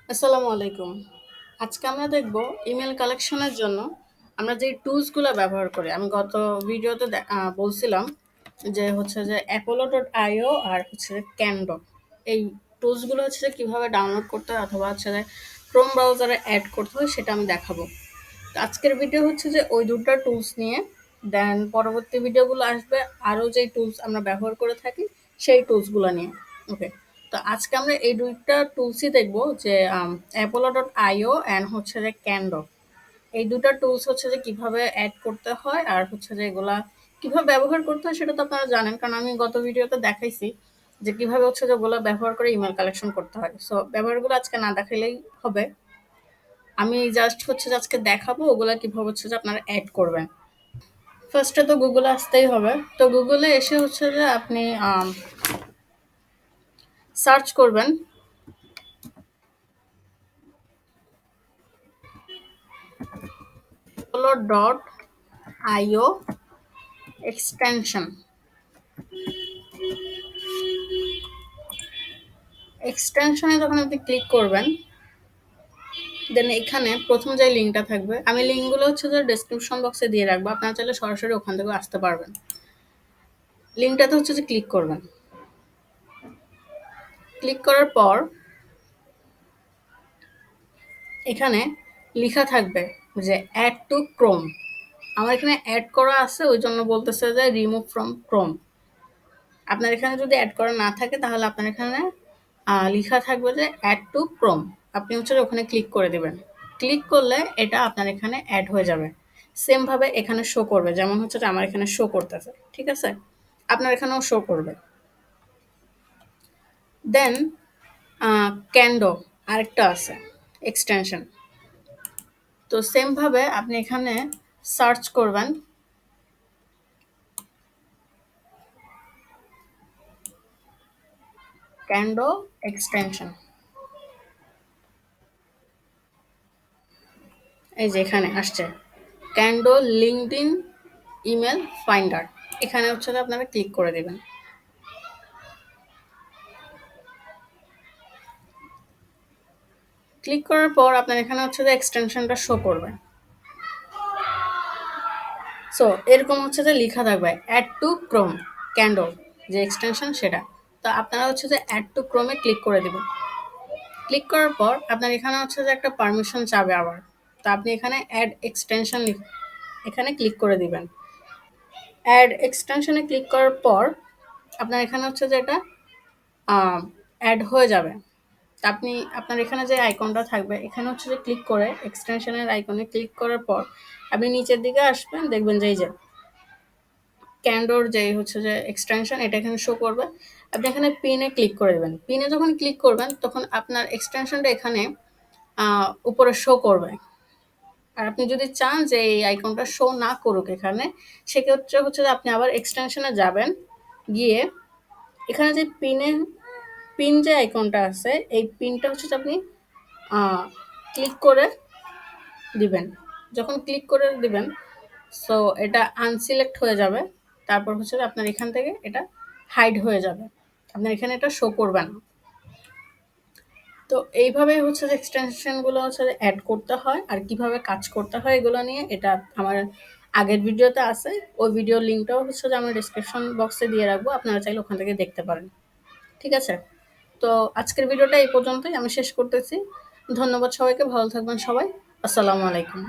আসসালামু আলাইকুম। আজকে আমরা দেখব ইমেল কালেকশনের জন্য আমরা যে টুলসগুলো ব্যবহার করি। আমি গত ভিডিওতে বলছিলাম যে apollo.io আর হচ্ছে যে ক্যান্ডো। এই টুলসগুলো হচ্ছে যে কীভাবে ডাউনলোড করতে হয় অথবা হচ্ছে যে ক্রোম ব্রাউজারে অ্যাড করতে হয় সেটা আমি দেখাবো। তো আজকের ভিডিও হচ্ছে যে ওই ২ টা টুলস নিয়ে, দেন পরবর্তী ভিডিওগুলো আসবে আরও যেই টুলস আমরা ব্যবহার করে থাকি সেই টুলসগুলো নিয়ে। ওকে। তো আজকে আমরা এই ২ টা টুলসই দেখব যে apollo.io অ্যান্ড হচ্ছে যে ক্যান্ডো। এই ২ টা টুলস হচ্ছে যে কিভাবে অ্যাড করতে হয় আর হচ্ছে যে এগুলা কিভাবে ব্যবহার করতে হয় সেটা তো আপনারা জানেন, কারণ আমি গত ভিডিওতে দেখাইছি যে কিভাবে হচ্ছে যে ওগুলা ব্যবহার করে ইমেল কালেকশন করতে হয়। সো ব্যবহারগুলো আজকে না দেখাইলেই হবে। আমি জাস্ট হচ্ছে যে আজকে দেখাবো ওগুলা কিভাবে হচ্ছে যে আপনারা অ্যাড করবেন। ফার্স্টে তো গুগলে আসতেই হবে। তো গুগলে এসে হচ্ছে যে আপনি সার্চ করবেন apollo.io এক্সটেনশন। এক্সটেনশনে যখন আপনি ক্লিক করবেন, দেন এখানে প্রথম যে লিঙ্কটা থাকবে, আমি লিঙ্কগুলো হচ্ছে যে ডেসক্রিপশন বক্সে দিয়ে রাখবো, আপনারা চাইলে সরাসরি ওখান থেকে আসতে পারবেন। লিঙ্কটাতে হচ্ছে যে ক্লিক করবেন। ক্লিক করার পর এখানে লেখা থাকবে যে অ্যাড টু ক্রোম। আমার এখানে অ্যাড করা আছে, ওই জন্য বলতেছে যে রিমুভ ফ্রম ক্রোম। আপনার এখানে যদি অ্যাড করা না থাকে তাহলে আপনার এখানে লেখা থাকবে যে অ্যাড টু ক্রোম। আপনি হচ্ছে ওখানে ক্লিক করে দেবেন। ক্লিক করলে এটা আপনার এখানে অ্যাড হয়ে যাবে। সেমভাবে এখানে শো করবে, যেমন হচ্ছে যে আমার এখানে শো করতেছে, ঠিক আছে? আপনার এখানেও শো করবে। দেন ক্যান্ডো আরেকটা আছে এক্সটেনশন। তো সেমভাবে আপনি এখানে সার্চ করবেন ক্যান্ডো এক্সটেনশন। এই যে এখানে আসছে ক্যান্ডো লিঙ্কডইন ইমেল ফাইন্ডার। এখানে হচ্ছে যে আপনারা ক্লিক করে দেবেন। ক্লিক করার পর আপনার এখানে হচ্ছে যে এক্সটেনশনটা শো করবে। সো এরকম হচ্ছে যে লেখা থাকবে অ্যাড টু ক্রোম ক্যান্ডো, যে এক্সটেনশন সেটা। তো আপনারা হচ্ছে যে অ্যাড টু ক্রোমে ক্লিক করে দেবেন। ক্লিক করার পর আপনার এখানে হচ্ছে যে একটা পারমিশন চাবে আবার। তো আপনি এখানে অ্যাড এক্সটেনশন এখানে ক্লিক করে দিবেন। অ্যাড এক্সটেনশনে ক্লিক করার পর আপনার এখানে হচ্ছে যে এটা অ্যাড হয়ে যাবে। তা আপনি আপনার এখানে যে আইকনটা থাকবে এখানে হচ্ছে যে ক্লিক করে এক্সটেনশনের আইকনে ক্লিক করার পর আপনি নিচের দিকে আসবেন, দেখবেন যে এই যে ক্যান্ডোর যে হচ্ছে যে এক্সটেনশন এটা এখানে শো করবে। আপনি এখানে পিনে ক্লিক করে দেবেন। পিনে যখন ক্লিক করবেন তখন আপনার এক্সটেনশনটা এখানে উপরে শো করবে। আর আপনি যদি চান যে এই আইকনটা শো না করুক এখানে, সেক্ষেত্রে হচ্ছে যে আপনি আবার এক্সটেনশনে যাবেন, গিয়ে এখানে যে পিন যে আইকনটা আছে এই পিনটা হচ্ছে যে আপনি ক্লিক করে দিবেন। যখন ক্লিক করে দিবেন সো এটা আনসিলেক্ট হয়ে যাবে। তারপর হচ্ছে যে আপনার এখান থেকে এটা হাইড হয়ে যাবে, আপনার এখানে এটা শো করবে না। তো এইভাবেই হচ্ছে যে এক্সটেনশনগুলো হচ্ছে যে অ্যাড করতে হয় আর কিভাবে কাজ করতে হয় এগুলো নিয়ে এটা আমার আগের ভিডিওতে আছে। ওই ভিডিওর লিঙ্কটাও হচ্ছে যে আমি ডিসক্রিপশন বক্সে দিয়ে রাখবো, আপনারা চাইলে ওখান থেকে দেখতে পারেন। ঠিক আছে? তো আজকের ভিডিওটা এই পর্যন্তই আমি শেষ করতেছি। ধন্যবাদ সবাইকে, ভালো থাকবেন সবাই। আসসালামু আলাইকুম।